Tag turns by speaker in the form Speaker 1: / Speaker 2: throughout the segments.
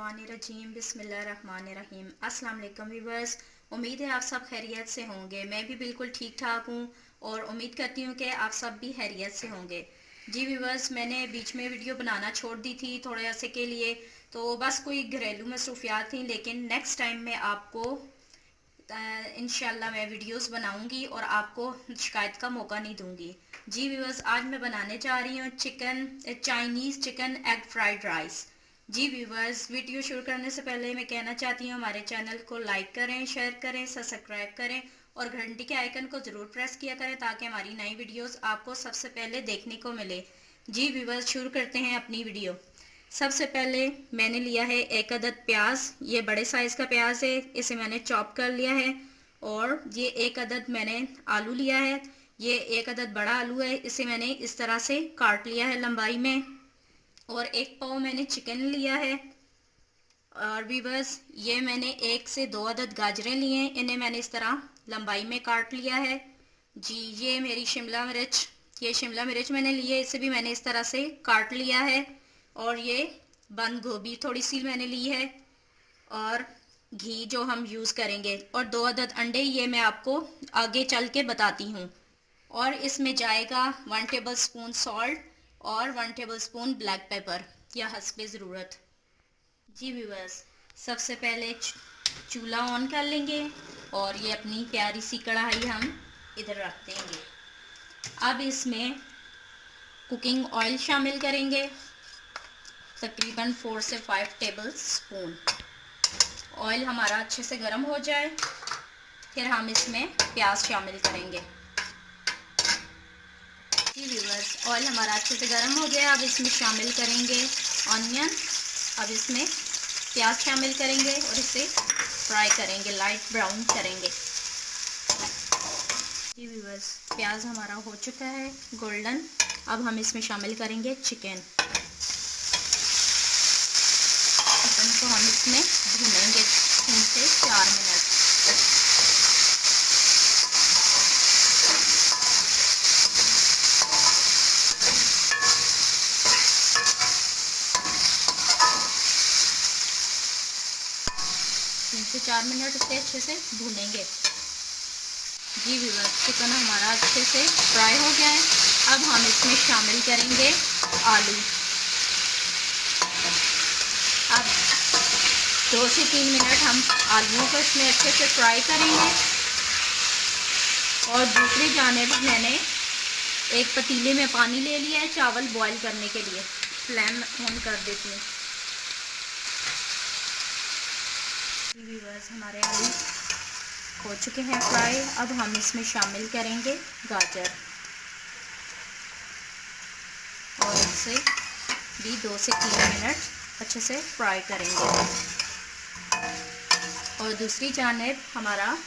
Speaker 1: मिनश्शैतानिर्रजीम बिस्मिल्लाहिर्रहमानिर्रहीम। अस्सलाम वालेकुम व्यूअर्स, उम्मीद है आप सब खैरियत से होंगे। मैं भी बिल्कुल ठीक ठाक हूँ और उम्मीद करती हूँ कि आप सब भी खैरियत से होंगे। जी व्यूअर्स, मैंने बीच में वीडियो बनाना छोड़ दी थी थोड़े अरसे के लिए, तो बस कोई घरेलू मसरूफियात थी, लेकिन नेक्स्ट टाइम मैं आपको इंशाल्लाह मैं वीडियोस बनाऊंगी और आपको शिकायत का मौका नहीं दूंगी। जी व्यूअर्स, आज मैं बनाने जा रही हूँ Chinese chicken egg fried rice. जी व्यूअर्स, वीडियो शुरू करने से पहले मैं कहना चाहती हूँ हमारे चैनल को लाइक करें, शेयर करें, सब्सक्राइब करें और घंटी के आइकन को ज़रूर प्रेस किया करें ताकि हमारी नई वीडियोस आपको सबसे पहले देखने को मिले। जी व्यूअर्स, शुरू करते हैं अपनी वीडियो। सबसे पहले मैंने लिया है 1 अदद प्याज। ये बड़े साइज़ का प्याज है, इसे मैंने चॉप कर लिया है। और ये 1 अदद मैंने आलू लिया है, ये 1 अदद बड़ा आलू है, इसे मैंने इस तरह से काट लिया है लंबाई में। और 1 पाव मैंने चिकन लिया है। और भी बस ये मैंने 1 से 2 अदद गाजरें लिए हैं, इन्हें मैंने इस तरह लंबाई में काट लिया है। जी ये मेरी शिमला मिर्च, ये शिमला मिर्च मैंने ली है, इसे भी मैंने इस तरह से काट लिया है। और ये बंद गोभी थोड़ी सी मैंने ली है और घी जो हम यूज़ करेंगे और 2 अदद अंडे, ये मैं आपको आगे चल के बताती हूँ। और इसमें जाएगा 1 टेबल स्पून सॉल्ट और 1 टेबल स्पून ब्लैक पेपर या हस्बे ज़रूरत। जी व्यूअर्स, सबसे पहले चूल्हा ऑन कर लेंगे और ये अपनी प्यारी सी कढ़ाई हम इधर रख देंगे। अब इसमें कुकिंग ऑयल शामिल करेंगे, तकरीबन 4 से 5 टेबल स्पून। ऑयल हमारा अच्छे से गर्म हो जाए, फिर हम इसमें प्याज शामिल करेंगे। जी व्यूअर्स, ऑयल हमारा अच्छे से गर्म हो गया, अब इसमें शामिल करेंगे ऑनियन। अब इसमें प्याज शामिल करेंगे और इसे फ्राई करेंगे, लाइट ब्राउन करेंगे। जी व्यूअर्स, प्याज हमारा हो चुका है गोल्डन। अब हम इसमें शामिल करेंगे चिकन को हम इसमें भूनेंगे 3 से 4 मिनट। से 4 मिनट इसे अच्छे से भूनेंगे। जी व्यूअर्स, चिकन हमारा अच्छे से फ्राई हो गया है। अब हम इसमें शामिल करेंगे आलू। अब 2 से 3 मिनट हम आलूओं को इसमें अच्छे से फ्राई करेंगे। और दूसरी जानिब मैंने एक पतीले में पानी ले लिया है चावल बॉईल करने के लिए। फ्लेम ऑन कर देती हूँ। व्यूअर्स, हमारे आलू हो चुके हैं फ्राई। अब हम इसमें शामिल करेंगे गाजर और इसे भी 2 से 3 मिनट अच्छे से फ्राई करेंगे। और दूसरी जानिब हमारा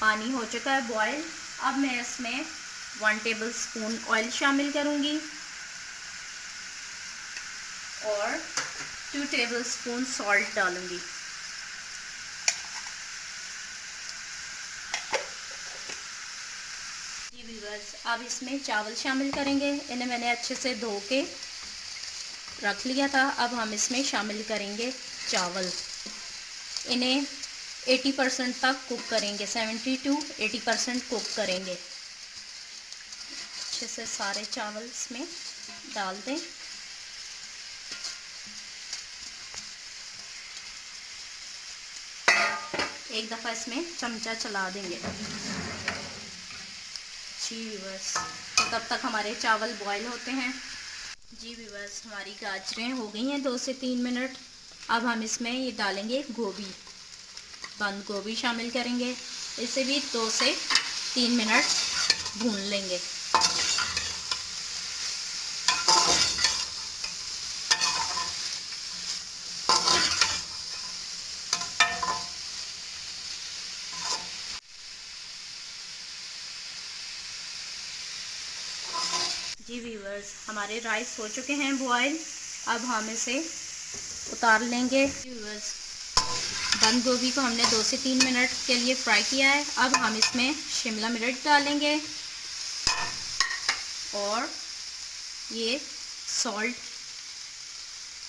Speaker 1: पानी हो चुका है बॉयल। अब मैं इसमें 1 टेबल स्पून ऑयल शामिल करूंगी और 2 टेबल स्पून सॉल्ट डालूंगी। जी व्यूअर्स, अब इसमें चावल शामिल करेंगे, इन्हें मैंने अच्छे से धो के रख लिया था। अब हम इसमें शामिल करेंगे चावल, इन्हें 80% तक कुक करेंगे, 70 to 80% कुक करेंगे। अच्छे से सारे चावल इसमें डाल दें। एक दफ़ा इसमें चमचा चला देंगे। जी व्यूअर्स, तो तब तक हमारे चावल बॉईल होते हैं। जी व्यूअर्स, हमारी गाजरें हो गई हैं 2 से 3 मिनट। अब हम इसमें ये डालेंगे गोभी, बंद गोभी शामिल करेंगे, इसे भी 2 से 3 मिनट भून लेंगे। जी व्यूअर्स, हमारे राइस हो चुके हैं बॉयल। अब हम इसे उतार लेंगे। व्यूअर्स, बंद गोभी को हमने 2 से 3 मिनट के लिए फ्राई किया है। अब हम इसमें शिमला मिर्च डालेंगे और ये सॉल्ट